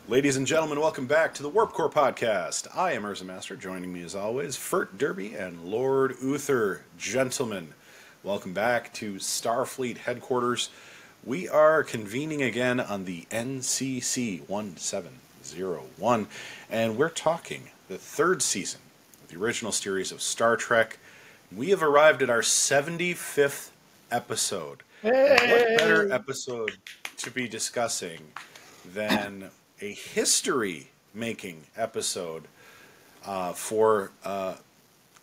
Ladies and gentlemen, welcome back to the Warp Core Podcast. I am Urza Master. Joining me as always, Fert Derby and Lord Uther. Gentlemen, welcome back to Starfleet headquarters. We are convening again on the NCC 1701, and we're talking the third season of the original series of Star Trek. We have arrived at our 75th episode. And what better episode to be discussing than a history-making episode for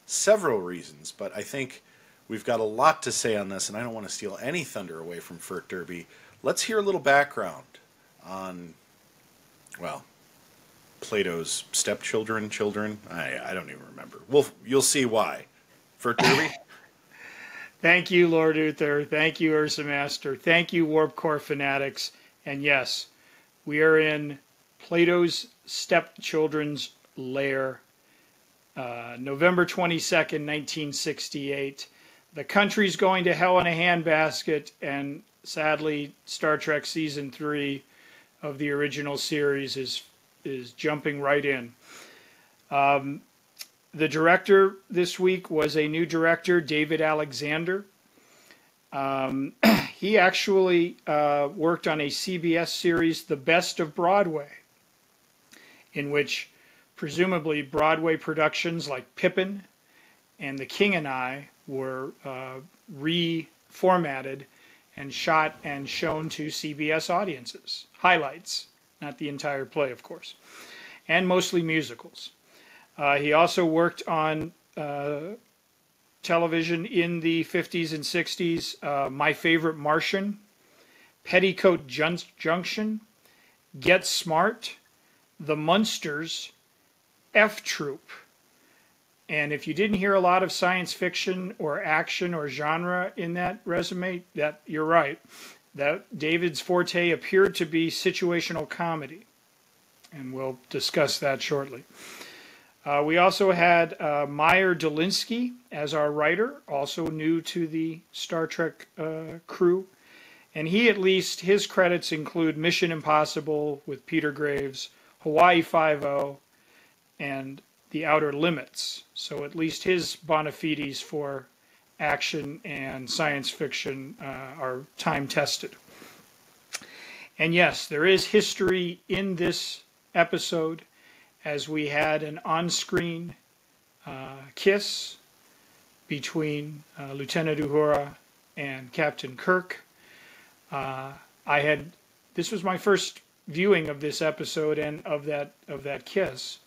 several reasons, but I think we've got a lot to say on this, and I don't want to steal any thunder away from Fert Derby. Let's hear a little background on, well, Plato's stepchildren, children. I don't even remember. You'll see why. Fert Derby? Thank you, Lord Uther. Thank you, Urza Master. Thank you, Warp Core fanatics. And yes, we are in Plato's stepchildren's lair, November 22nd, 1968. The country's going to hell in a handbasket, and sadly, Star Trek Season 3 of the original series is jumping right in. The director this week was a new director, David Alexander. He actually worked on a CBS series, The Best of Broadway, in which presumably Broadway productions like Pippin and The King and I were reformatted and shot and shown to CBS audiences. Highlights, not the entire play, of course, and mostly musicals. He also worked on television in the 50s and 60s, My Favorite Martian, Petticoat Junction, Get Smart, The Munsters, F Troop. And if you didn't hear a lot of science fiction or action or genre in that resume, that you're right. That David's forte appeared to be situational comedy. And we'll discuss that shortly. We also had Meyer Dolinsky as our writer, also new to the Star Trek crew. And his credits include Mission Impossible with Peter Graves, Hawaii Five-0, and The Outer Limits. So at least his bona fides for action and science fiction are time-tested. And yes, there is history in this episode, as we had an on-screen kiss between Lieutenant Uhura and Captain Kirk. This was my first viewing of this episode and of that kiss,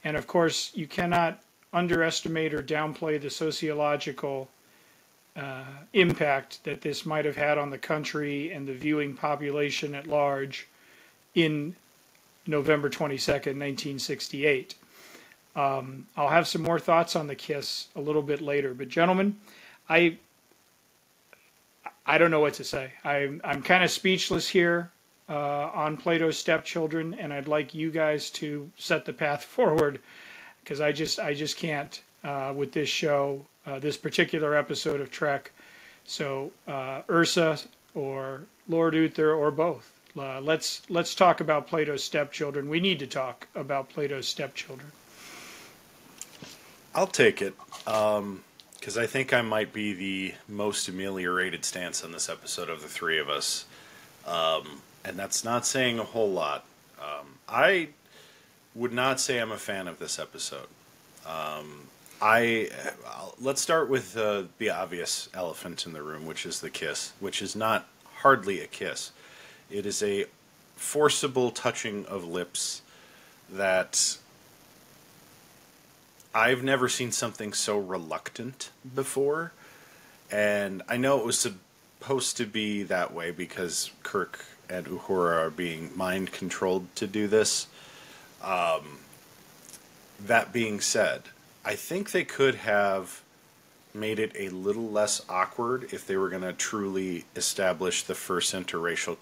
and of course you cannot underestimate or downplay the sociological impact that this might have had on the country and the viewing population at large in November 22nd, 1968. I'll have some more thoughts on the kiss a little bit later, but gentlemen, I don't know what to say. I'm kind of speechless here on Plato's Stepchildren, and I'd like you guys to set the path forward, because I just can't with this show, this particular episode of Trek. So Ursa or Lord Uther or both. Let's talk about Plato's Stepchildren. We need to talk about Plato's Stepchildren. I'll take it, because I think I might be the most ameliorated stance on this episode of the three of us. And that's not saying a whole lot. I would not say I'm a fan of this episode. Let's start with the obvious elephant in the room, which is the kiss, which is not hardly a kiss. It is a forcible touching of lips that I've never seen something so reluctant before. And I know it was supposed to be that way because Kirk and Uhura are being mind-controlled to do this. That being said, I think they could have made it a little less awkward if they were going to truly establish the first interracial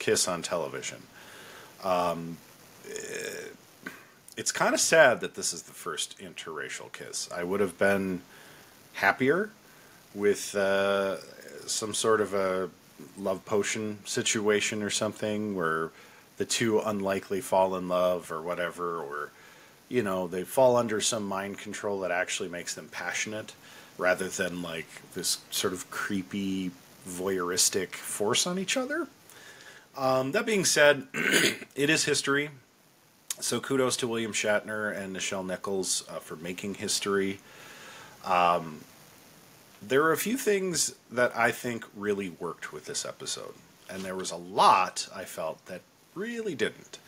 kiss on television. It's kind of sad that this is the first interracial kiss. I would have been happier with some sort of a love potion situation or something where the two unlikely fall in love or whatever, or they fall under some mind control that actually makes them passionate, rather than like this sort of creepy voyeuristic force on each other. That being said, it is history. So kudos to William Shatner and Nichelle Nichols for making history. There are a few things that I think really worked with this episode, and there was a lot I felt that really didn't.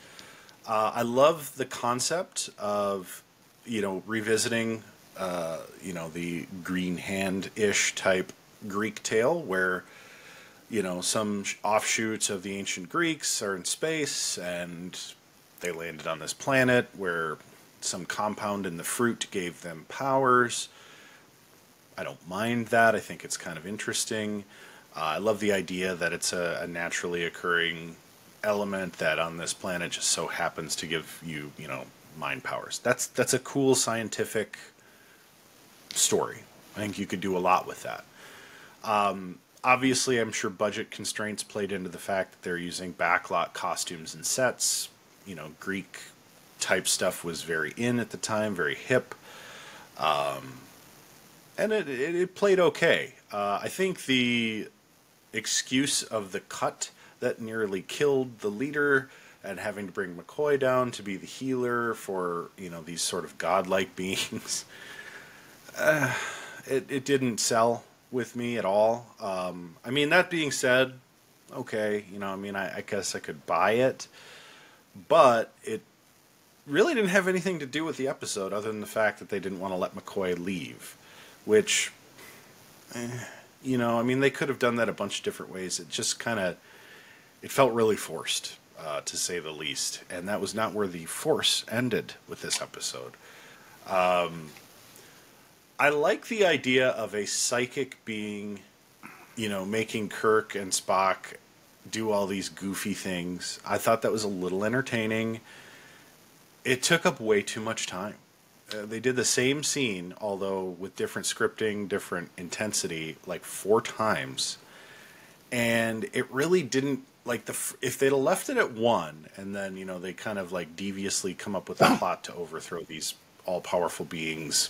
I love the concept of, revisiting, the Green Hand-ish type Greek tale where, some offshoots of the ancient Greeks are in space and they landed on this planet where some compound in the fruit gave them powers. I don't mind that. I think it's kind of interesting. I love the idea that it's a naturally occurring element that on this planet just so happens to give you, mind powers. That's a cool scientific story. I think you could do a lot with that. Obviously, I'm sure budget constraints played into the fact that they're using backlot costumes and sets. Greek type stuff was very in at the time, very hip. And it played okay. I think the excuse of the cut that nearly killed the leader and having to bring McCoy down to be the healer for, these sort of godlike beings, it didn't sell with me at all. That being said, okay, I guess I could buy it, but it really didn't have anything to do with the episode other than the fact that they didn't want to let McCoy leave, which, they could have done that a bunch of different ways. It just it felt really forced, to say the least, and that was not where the force ended with this episode. I like the idea of a psychic being, making Kirk and Spock do all these goofy things. I thought that was a little entertaining. It took up way too much time. They did the same scene, although with different scripting, different intensity, like 4 times. And it really didn't, if they'd have left it at 1, and then, they kind of deviously come up with a plot to overthrow these all-powerful beings,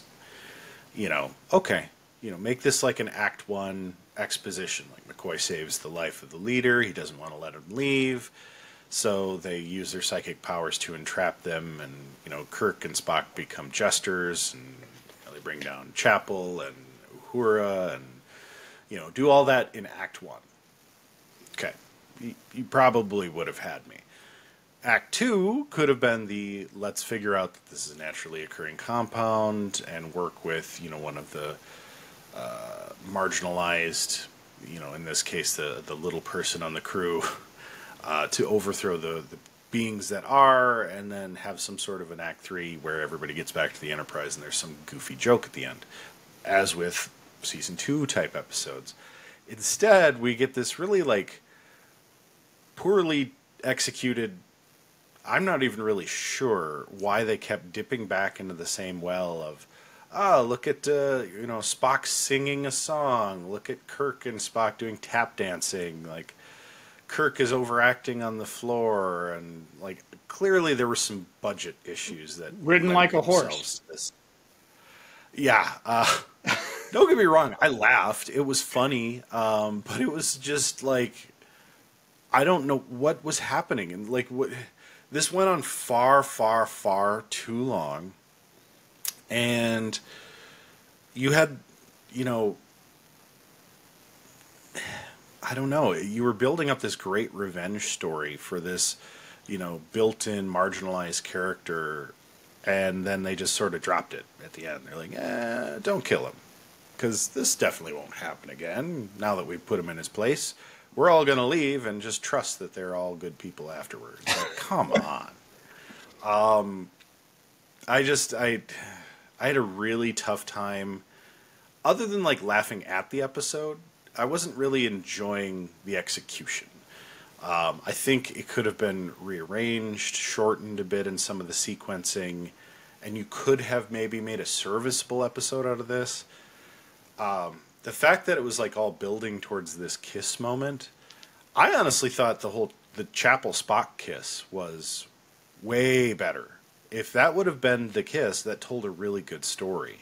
okay, make this like an Act 1 exposition. Like McCoy saves the life of the leader, he doesn't want to let him leave, so they use their psychic powers to entrap them, and Kirk and Spock become jesters, and they bring down Chapel and Uhura, and do all that in Act 1. Okay, you probably would have had me. Act 2 could have been let's figure out that this is a naturally occurring compound and work with, one of the marginalized, in this case, the little person on the crew, to overthrow the beings that are, and then have some sort of an Act 3 where everybody gets back to the Enterprise and there's some goofy joke at the end, as with Season 2 type episodes. Instead, we get this really, poorly executed. I'm not even really sure why they kept dipping back into the same well of, look at, Spock singing a song. Look at Kirk and Spock doing tap dancing. Kirk is overacting on the floor. And, clearly there were some budget issues that... Ridden like a horse. Yeah. Don't get me wrong. I laughed. It was funny. But it was just, I don't know what was happening. And, what... This went on far, far, far too long, and you had, I don't know, you were building up this great revenge story for this, built-in marginalized character, and then they just sort of dropped it at the end. They're like, don't kill him, because this definitely won't happen again, now that we've put him in his place. We're all going to leave and just trust that they're all good people afterwards. Come on. I had a really tough time. Other than laughing at the episode, I wasn't really enjoying the execution. I think it could have been rearranged, shortened a bit in some of the sequencing, and you could have maybe made a serviceable episode out of this. The fact that it was all building towards this kiss moment, I honestly thought the whole the Chapel Spock kiss was way better. If that would have been the kiss, that told a really good story.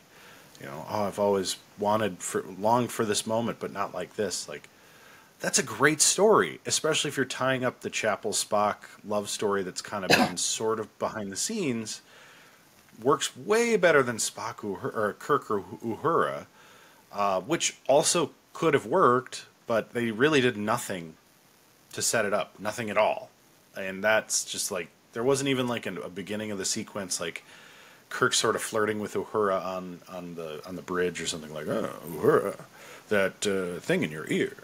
You know, oh, I've always longed for this moment, but not like this. Like, that's a great story, especially if you're tying up the Chapel Spock love story that's kind of been sort of behind the scenes. Works way better than Spock or Kirk or Uhura, which also could have worked, but they really did nothing to set it up, nothing at all. And that's just like, there wasn't even like a beginning of the sequence, like Kirk sort of flirting with Uhura on the bridge or something like, oh, Uhura, that thing in your ear.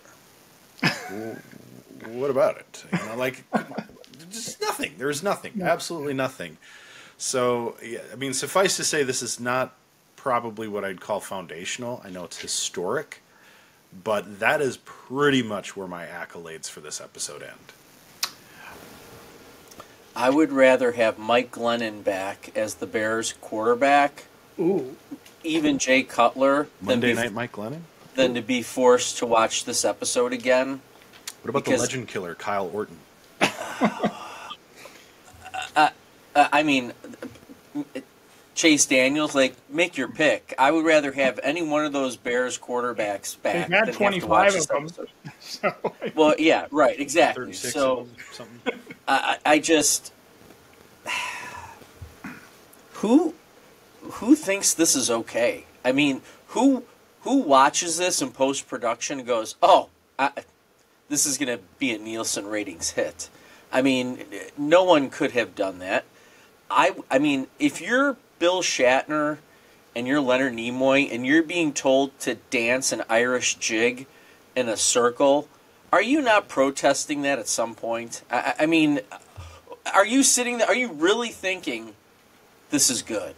What about it? You know, like, just nothing. There's nothing. Absolutely nothing. So, yeah, I mean, suffice to say, this is not probably what I'd call foundational. I know it's historic, but that is pretty much where my accolades for this episode end. I would rather have Mike Glennon back as the Bears quarterback. Ooh. Even Jay Cutler. Monday Night Mike Glennon? Than to be forced to watch this episode again. What about the legend killer, Kyle Orton? I mean, Chase Daniels, like, make your pick. I would rather have any one of those Bears quarterbacks back They've had than 25 have to of them. So. Well, yeah, right, exactly. So, something. I just... Who thinks this is okay? I mean, who watches this in post-production and goes, oh, this is going to be a Nielsen ratings hit? I mean, no one could have done that. I mean, if you're Bill Shatner and you're Leonard Nimoy and you're being told to dance an Irish jig in a circle, are you not protesting that at some point? I mean, are you sitting there? Are you really thinking this is good?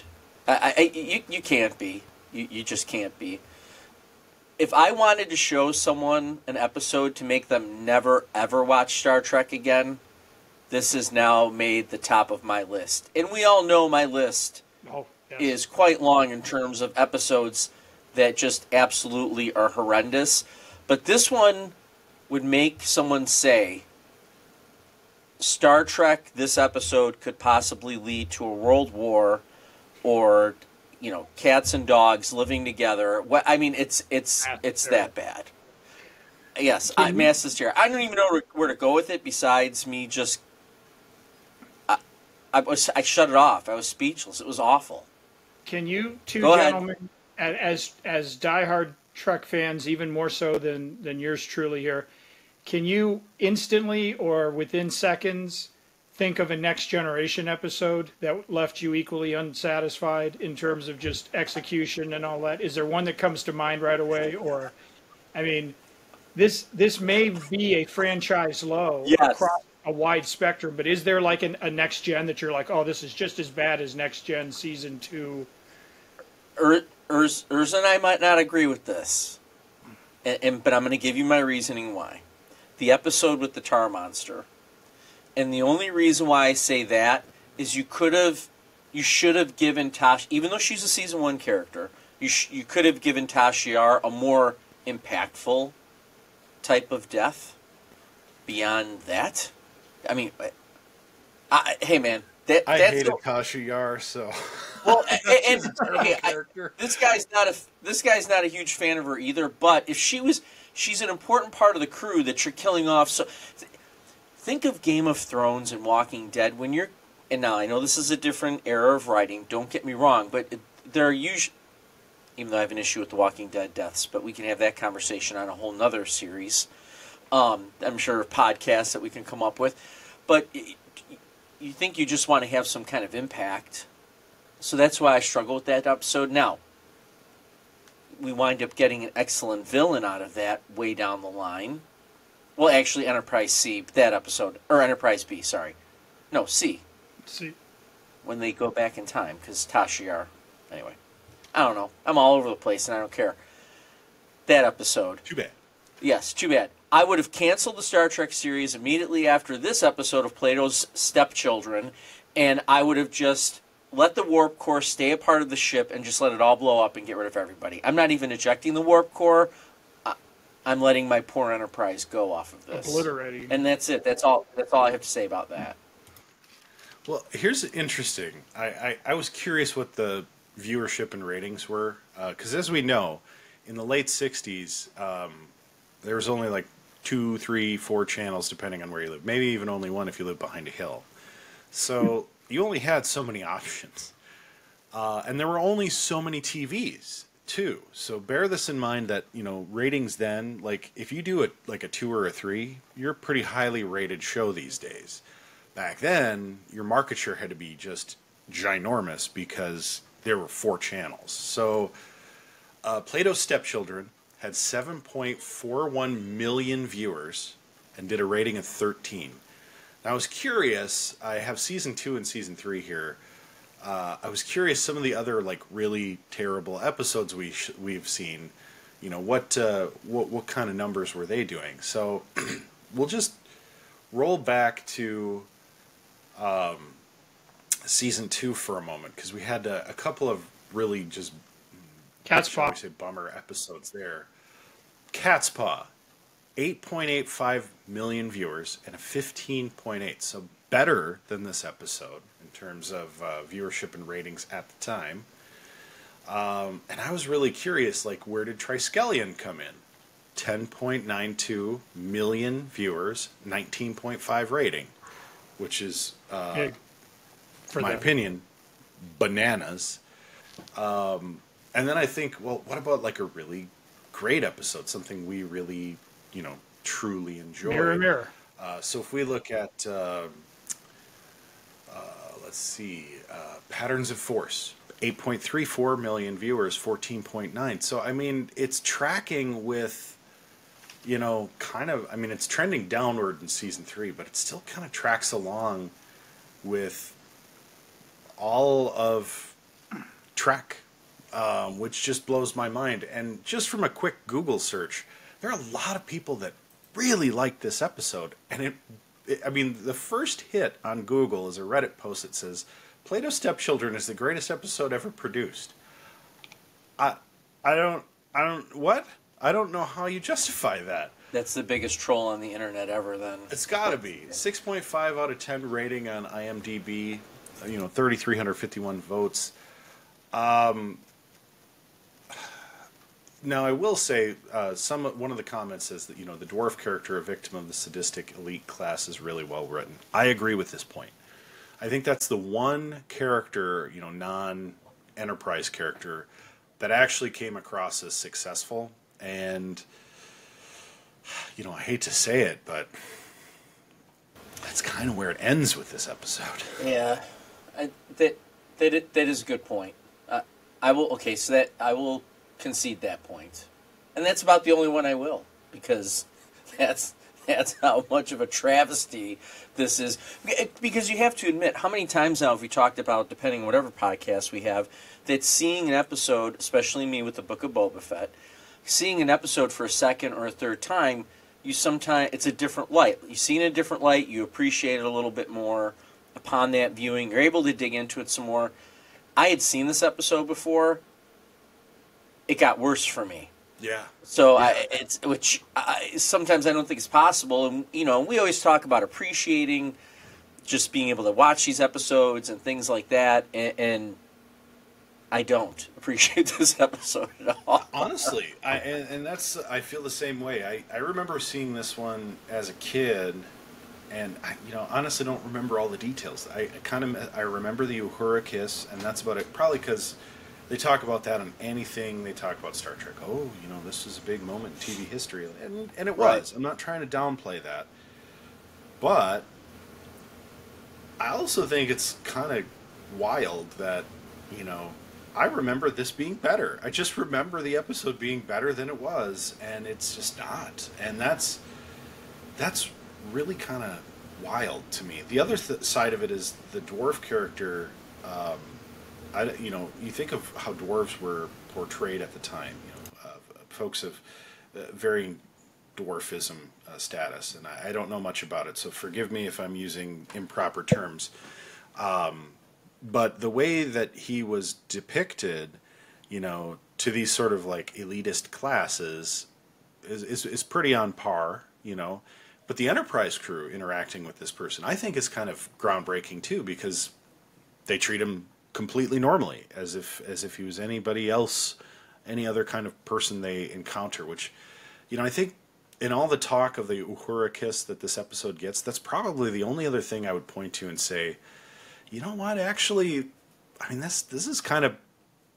You can't be. You just can't be. If I wanted to show someone an episode to make them never, ever watch Star Trek again, this has now made the top of my list. And we all know my list is quite long in terms of episodes that just absolutely are horrendous. But this one would make someone say, Star Trek, this episode could possibly lead to a world war or, you know, cats and dogs living together. I mean, it's that bad. Yes, mass hysteria. I don't even know where to go with it besides me just... I shut it off. I was speechless. It was awful. Can you two Go gentlemen, as diehard Trek fans, even more so than yours truly here, can you instantly or within seconds think of a Next Generation episode that left you equally unsatisfied in terms of just execution and all that? Is there one that comes to mind right away? Or, I mean, this may be a franchise low across a wide spectrum, but is there like a Next Gen that you're like, oh, this is just as bad as Next Gen Season 2? Urza and I might not agree with this, but I'm going to give you my reasoning why. The episode with the tar monster. And the only reason why I say that is you should have given Tash, even though she's a Season 1 character, you could have given Tasha Yar a more impactful type of death beyond that. I mean, hey man, I hated Tasha Yar, so. Well, this guy's not a huge fan of her either. But if she's an important part of the crew that you're killing off. So, think of Game of Thrones and Walking Dead and now I know this is a different era of writing. Don't get me wrong, but there are usually, even though I have an issue with the Walking Dead deaths, but we can have that conversation on a whole nother series. I'm sure podcasts that we can come up with, but you think you just want to have some kind of impact. So that's why I struggle with that episode. Now, we wind up getting an excellent villain out of that way down the line. Well, actually, Enterprise C, that episode, or Enterprise B, sorry. No, C. C. When they go back in time, because Tasha Yar. Anyway, I don't know. I'm all over the place, and I don't care. That episode. Too bad. Yes, too bad. I would have canceled the Star Trek series immediately after this episode of Plato's Stepchildren, and I would have just let the warp core stay a part of the ship and just let it all blow up and get rid of everybody. I'm not even ejecting the warp core. I'm letting my poor enterprise go off of this. Obliterating. And that's it. That's all I have to say about that. Well, here's interesting. I was curious what the viewership and ratings were, because as we know, in the late 60s, there was only like 2, 3, 4 channels depending on where you live. Maybe even only one if you live behind a hill. So you only had so many options. And there were only so many TVs, too. So bear this in mind that, ratings then, like, if you do like a 2 or a 3, you're a pretty highly rated show these days. Back then, your market share had to be just ginormous because there were 4 channels. So Plato's Stepchildren had 7.41 million viewers and did a rating of 13. Now, I was curious. I have season 2 and season 3 here. I was curious some of the other like really terrible episodes we've seen. What kind of numbers were they doing? So we'll just roll back to season 2 for a moment, because we had a couple of really just shall we say bummer episodes there. Cat's Paw, 8.85 million viewers and a 15.8, so better than this episode in terms of viewership and ratings at the time. And I was really curious, like, where did Triskelion come in? 10.92 million viewers, 19.5 rating, which is, in my opinion, bananas. And then I think, well, what about like a really great episode, something we really, truly enjoy? Mirror, mirror. So if we look at, let's see, Patterns of Force, 8.34 million viewers, 14.9. So, I mean, it's tracking with, it's trending downward in season 3, but it still kind of tracks along with all of Trek, which just blows my mind. And just from a quick Google search, there are a lot of people that really like this episode. And the first hit on Google is a Reddit post that says, Plato's Stepchildren is the greatest episode ever produced. I don't know how you justify that. That's the biggest troll on the internet ever, then. It's gotta be. 6.5 out of 10 rating on IMDb, 3,351 votes. Now, I will say, one of the comments says that, the dwarf character, a victim of the sadistic elite class, is really well written. I agree with this point. I think that's the one character, non-Enterprise character, that actually came across as successful. And, I hate to say it, but that's kind of where it ends with this episode. Yeah, that is a good point. I will concede that point, and that's about the only one I will, because that's how much of a travesty this is. Because you have to admit, how many times now have we talked about, depending on whatever podcast we have, that seeing an episode, especially me with the Book of Boba Fett, seeing an episode for a second or a third time, it's a different light. You see it in a different light, you appreciate it a little bit more upon that viewing. You're able to dig into it some more. I had seen this episode before. It got worse for me. Yeah. So sometimes I don't think it's possible. And, we always talk about appreciating just being able to watch these episodes and things like that. And I don't appreciate this episode at all. Honestly, I feel the same way. I remember seeing this one as a kid, and I honestly don't remember all the details. I remember the Uhura kiss, and that's about it. Probably because they talk about that on anything they talk about Star Trek. Oh, this is a big moment in TV history, and it was. I'm not trying to downplay that, but I also think it's kind of wild that I remember this being better. I just remember the episode being better than it was, and it's just not. And that's really kind of wild to me. The other side of it is the dwarf character. You think of how dwarves were portrayed at the time. Folks of varying dwarfism status, and I don't know much about it, so forgive me if I'm using improper terms. But the way that he was depicted, to these sort of like elitist classes, is pretty on par, But the Enterprise crew interacting with this person, I think, is kind of groundbreaking too, because they treat him completely normally, as if he was anybody else, any other kind of person they encounter. Which, I think in all the talk of the Uhura kiss that this episode gets, that's probably the only other thing I would point to and say, you know what? Actually, I mean, this is kind of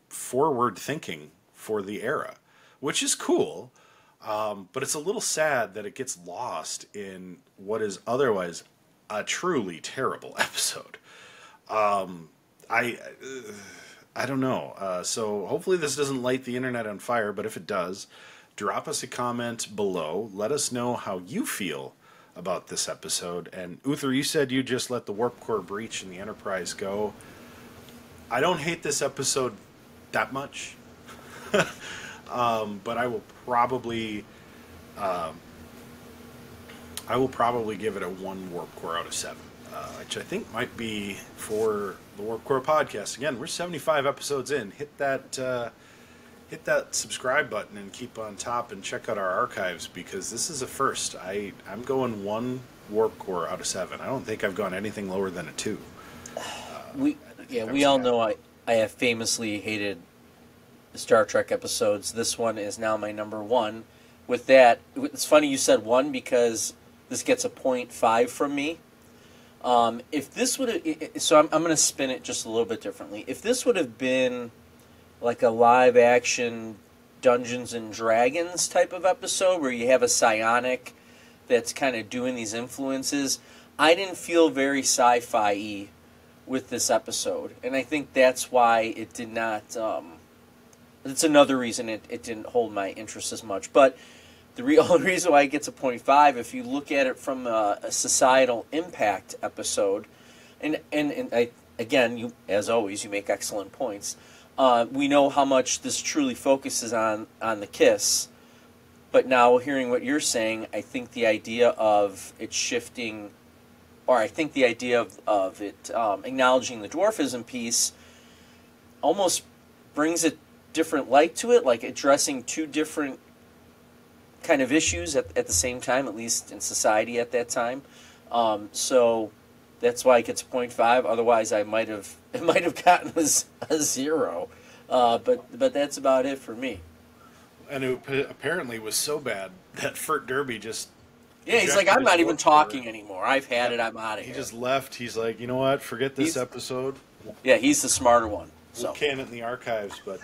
forward thinking for the era, which is cool. But it's a little sad that it gets lost in what is otherwise a truly terrible episode. I don't know. So hopefully this doesn't light the internet on fire, but if it does, drop us a comment below. Let us know how you feel about this episode. And Uther, you said you just let the warp core breach and the Enterprise go. I don't hate this episode that much. But I will probably give it a 1 warp core out of 7, which I think might be for the Warp Core podcast. Again, we're 75 episodes in. Hit that subscribe button and keep on top and check out our archives, because this is a first. I'm going 1 warp core out of 7. I don't think I've gone anything lower than a 2. We all know I have famously hated Star Trek episodes. This one is now my number 1. With that, it's funny you said 1, because this gets a 0.5 from me. If this would have, so I'm going to spin it just a little bit differently. If this would have been like a live action Dungeons and Dragons type of episode where you have a psionic that's kind of doing these influences, I didn't feel very sci-fi-y with this episode, and I think that's why it did not. It's another reason it didn't hold my interest as much. But the only reason why it gets a 0.5, if you look at it from a societal impact episode, and again, you, as always, you make excellent points. We know how much this truly focuses on the kiss, but now hearing what you're saying, I think the idea of it shifting, or I think the idea of it acknowledging the dwarfism piece almost brings a different light to it, like addressing 2 different kind of issues at the same time, at least in society at that time. So that's why it gets a 0.5. Otherwise, it might have gotten a 0. But that's about it for me. And it apparently was so bad that Fert Derby just... Yeah, he's like, I'm not even talking anymore. I've had it. I'm out of here. He just left. He's like, you know what? Forget this episode. Yeah, he's the smarter one. We'll can it in the archives. But,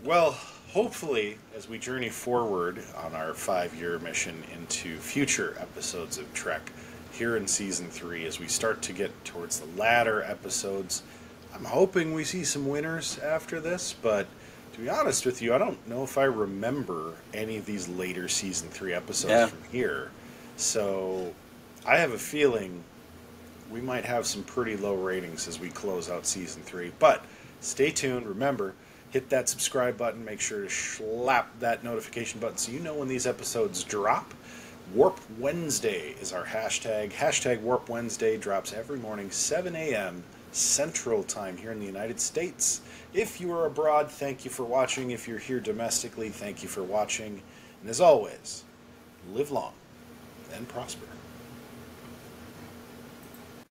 well, hopefully, as we journey forward on our 5-year mission into future episodes of Trek, here in Season 3, as we start to get towards the latter episodes, I'm hoping we see some winners after this, but to be honest with you, I don't know if I remember any of these later Season 3 episodes from here. So I have a feeling we might have some pretty low ratings as we close out Season 3. But stay tuned. Remember, hit that subscribe button. Make sure to slap that notification button so you know when these episodes drop. Warp Wednesday is our hashtag. Hashtag Warp Wednesday drops every morning, 7 a.m. Central Time here in the United States. If you are abroad, thank you for watching. If you're here domestically, thank you for watching. And as always, live long and prosper.